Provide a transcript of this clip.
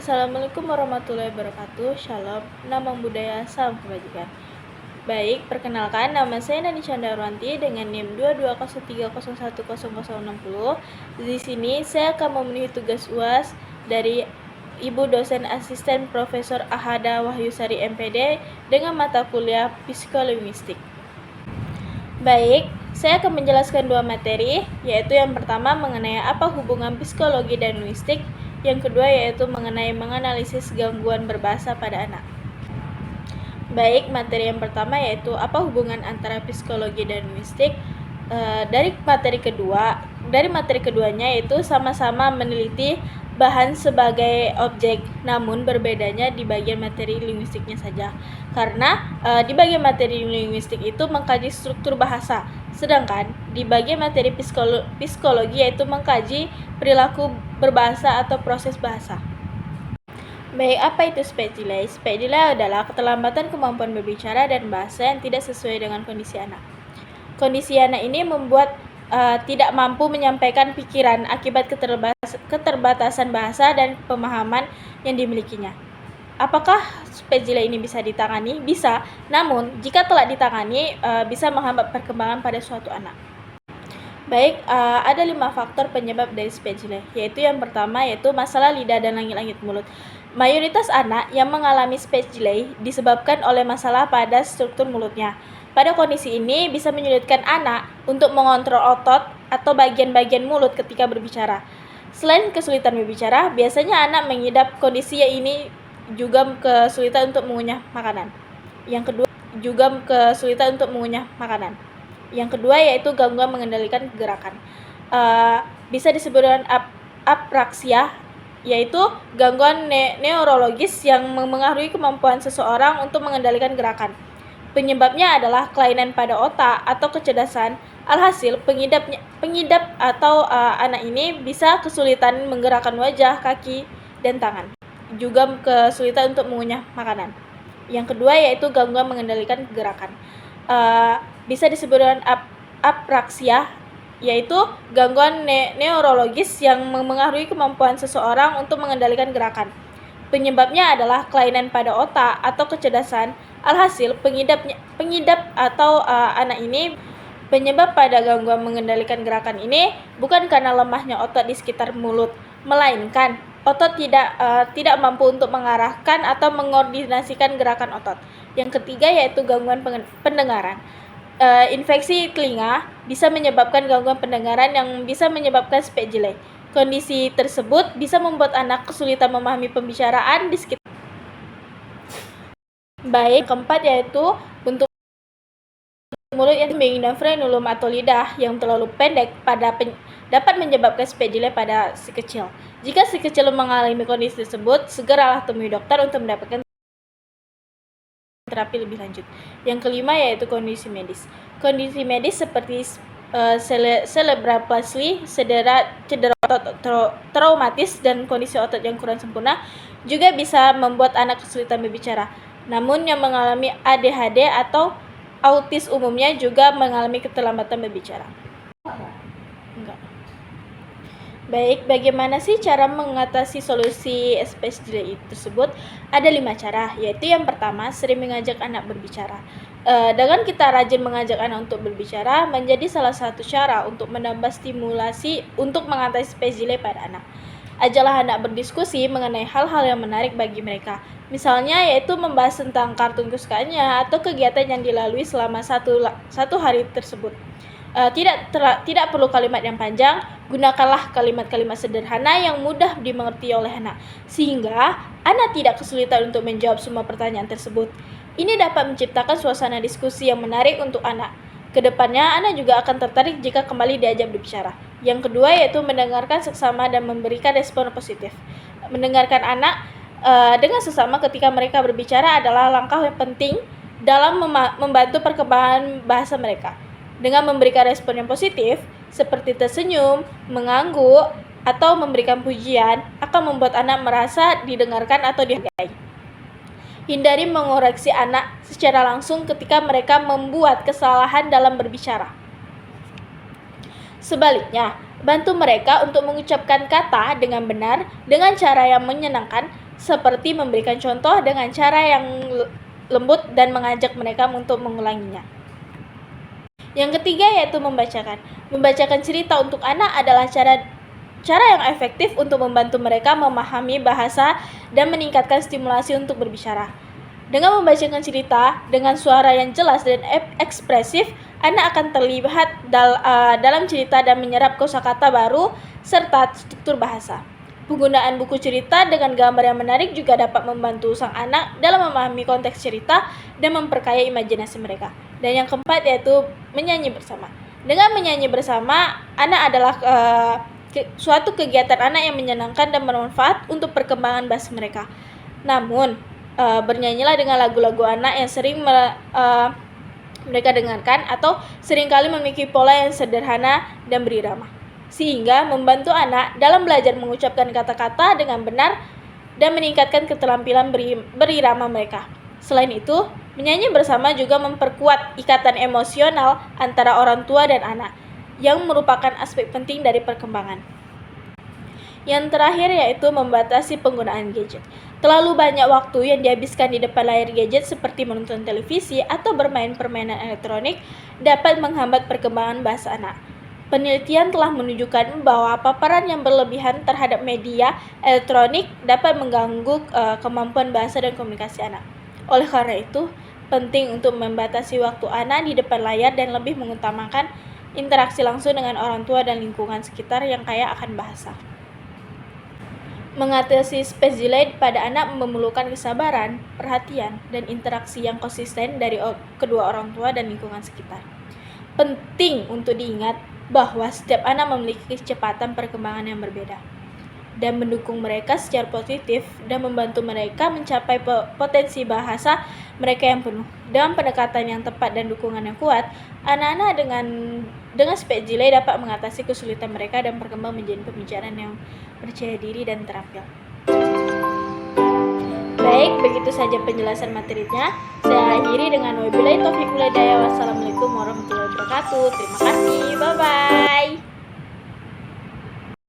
Assalamualaikum warahmatullahi wabarakatuh. Shalom, nama budaya, salam kebajikan. Baik, perkenalkan nama saya Nani Chandarwanti dengan NIM 2203010060. Di sini saya akan memenuhi tugas UAS dari Ibu dosen asisten Profesor Ahada Wahyusari MPD dengan mata kuliah Psikolinguistik. Baik, saya akan menjelaskan dua materi, yaitu yang pertama mengenai apa hubungan psikologi dan linguistik, yang kedua yaitu mengenai menganalisis gangguan berbahasa pada anak. Baik, materi yang pertama yaitu apa hubungan antara psikologi dan linguistik. Dari materi keduanya yaitu sama-sama meneliti bahan sebagai objek, namun berbedanya di bagian materi linguistiknya saja. Karena di bagian materi linguistik itu mengkaji struktur bahasa, sedangkan di bagian materi psikologi yaitu mengkaji perilaku berbahasa atau proses bahasa. Baik, apa itu speech delay? Speech delay adalah keterlambatan kemampuan berbicara dan bahasa yang tidak sesuai dengan kondisi anak. Kondisi anak ini membuat tidak mampu menyampaikan pikiran akibat keterbatasan bahasa dan pemahaman yang dimilikinya. Apakah speech delay ini bisa ditangani? Bisa, namun jika telah ditangani bisa menghambat perkembangan pada suatu anak. Baik, ada 5 faktor penyebab dari speech delay, yaitu yang pertama yaitu masalah lidah dan langit-langit mulut. Mayoritas anak yang mengalami speech delay disebabkan oleh masalah pada struktur mulutnya. Pada kondisi ini bisa menyulitkan anak untuk mengontrol otot atau bagian-bagian mulut ketika berbicara. Selain kesulitan berbicara, biasanya anak mengidap kondisi ini juga kesulitan untuk mengunyah makanan. Yang kedua yaitu gangguan mengendalikan gerakan. Bisa disebut dengan apraksia, yaitu gangguan neurologis yang mempengaruhi kemampuan seseorang untuk mengendalikan gerakan. Penyebabnya adalah kelainan pada otak atau kecerdasan. Alhasil, pengidap atau anak ini bisa kesulitan menggerakkan wajah, kaki, dan tangan. Juga kesulitan untuk mengunyah makanan. Yang kedua yaitu gangguan mengendalikan gerakan. Bisa disebut dengan apraksia, yaitu gangguan neurologis yang mempengaruhi kemampuan seseorang untuk mengendalikan gerakan. Penyebabnya adalah kelainan pada otak atau kecerdasan. Alhasil, pengidap atau anak ini penyebab pada gangguan mengendalikan gerakan ini bukan karena lemahnya otot di sekitar mulut, melainkan otot tidak mampu untuk mengarahkan atau mengordinasikan gerakan otot. Yang ketiga yaitu gangguan pendengaran. Infeksi telinga bisa menyebabkan gangguan pendengaran yang bisa menyebabkan speech delay. Kondisi tersebut bisa membuat anak kesulitan memahami pembicaraan di sekitar. Baik, keempat yaitu bentuk mulut yang sembing dan frenulum atau lidah yang terlalu pendek dapat menyebabkan speech delay pada si kecil. Jika si kecil mengalami kondisi tersebut, segeralah temui dokter untuk mendapatkan terapi lebih lanjut. Yang kelima yaitu kondisi medis. Kondisi medis seperti cerebral palsy, cedera otot traumatis, dan kondisi otot yang kurang sempurna juga bisa membuat anak kesulitan berbicara. Namun yang mengalami ADHD atau autis umumnya juga mengalami keterlambatan berbicara. Baik, bagaimana sih cara mengatasi solusi speech delay tersebut? Ada 5 cara, yaitu yang pertama, sering mengajak anak berbicara. Dengan kita rajin mengajak anak untuk berbicara, menjadi salah satu cara untuk menambah stimulasi untuk mengatasi speech delay pada anak. Ajaklah anak berdiskusi mengenai hal-hal yang menarik bagi mereka. Misalnya yaitu membahas tentang kartun kesukaannya atau kegiatan yang dilalui selama satu hari tersebut. Tidak perlu kalimat yang panjang, gunakanlah kalimat-kalimat sederhana yang mudah dimengerti oleh anak, sehingga anak tidak kesulitan untuk menjawab semua pertanyaan tersebut. Ini dapat menciptakan suasana diskusi yang menarik untuk anak. Kedepannya, anak juga akan tertarik jika kembali diajak berbicara. Yang kedua yaitu mendengarkan seksama dan memberikan respon positif. Mendengarkan anak dengan sesama ketika mereka berbicara adalah langkah yang penting dalam membantu perkembangan bahasa mereka. Dengan memberikan respon yang positif, seperti tersenyum, mengangguk, atau memberikan pujian, akan membuat anak merasa didengarkan atau dihargai. Hindari mengoreksi anak secara langsung ketika mereka membuat kesalahan dalam berbicara. Sebaliknya, bantu mereka untuk mengucapkan kata dengan benar dengan cara yang menyenangkan seperti memberikan contoh dengan cara yang lembut dan mengajak mereka untuk mengulanginya. Yang ketiga yaitu membacakan. Membacakan cerita untuk anak adalah cara yang efektif untuk membantu mereka memahami bahasa dan meningkatkan stimulasi untuk berbicara. Dengan membacakan cerita dengan suara yang jelas dan ekspresif, anak akan terlibat dalam cerita dan menyerap kosakata baru serta struktur bahasa. Penggunaan buku cerita dengan gambar yang menarik juga dapat membantu sang anak dalam memahami konteks cerita dan memperkaya imajinasi mereka. Dan yang keempat yaitu menyanyi bersama. Dengan menyanyi bersama, anak adalah suatu kegiatan anak yang menyenangkan dan bermanfaat untuk perkembangan bahasa mereka. Namun, bernyanyilah dengan lagu-lagu anak yang sering mereka dengarkan atau seringkali memiliki pola yang sederhana dan berirama, sehingga membantu anak dalam belajar mengucapkan kata-kata dengan benar dan meningkatkan keterampilan berirama mereka. Selain itu, menyanyi bersama juga memperkuat ikatan emosional antara orang tua dan anak, yang merupakan aspek penting dari perkembangan. Yang terakhir yaitu membatasi penggunaan gadget. Terlalu banyak waktu yang dihabiskan di depan layar gadget seperti menonton televisi atau bermain permainan elektronik dapat menghambat perkembangan bahasa anak. Penelitian telah menunjukkan bahwa paparan yang berlebihan terhadap media elektronik dapat mengganggu kemampuan bahasa dan komunikasi anak. Oleh karena itu, penting untuk membatasi waktu anak di depan layar dan lebih mengutamakan interaksi langsung dengan orang tua dan lingkungan sekitar yang kaya akan bahasa. Mengatasi space delay pada anak memerlukan kesabaran, perhatian, dan interaksi yang konsisten dari kedua orang tua dan lingkungan sekitar. Penting untuk diingat bahwa setiap anak memiliki kecepatan perkembangan yang berbeda, dan mendukung mereka secara positif dan membantu mereka mencapai potensi bahasa mereka yang penuh. Dengan pendekatan yang tepat dan dukungan yang kuat, anak-anak dengan space delay dapat mengatasi kesulitan mereka dan berkembang menjadi pembicara yang percaya diri dan terampil. Baik, begitu saja penjelasan materinya. Saya akhiri dengan wabillahi taufiq wal hidayah. Wassalamualaikum warahmatullahi wabarakatuh. Terima kasih. Bye-bye.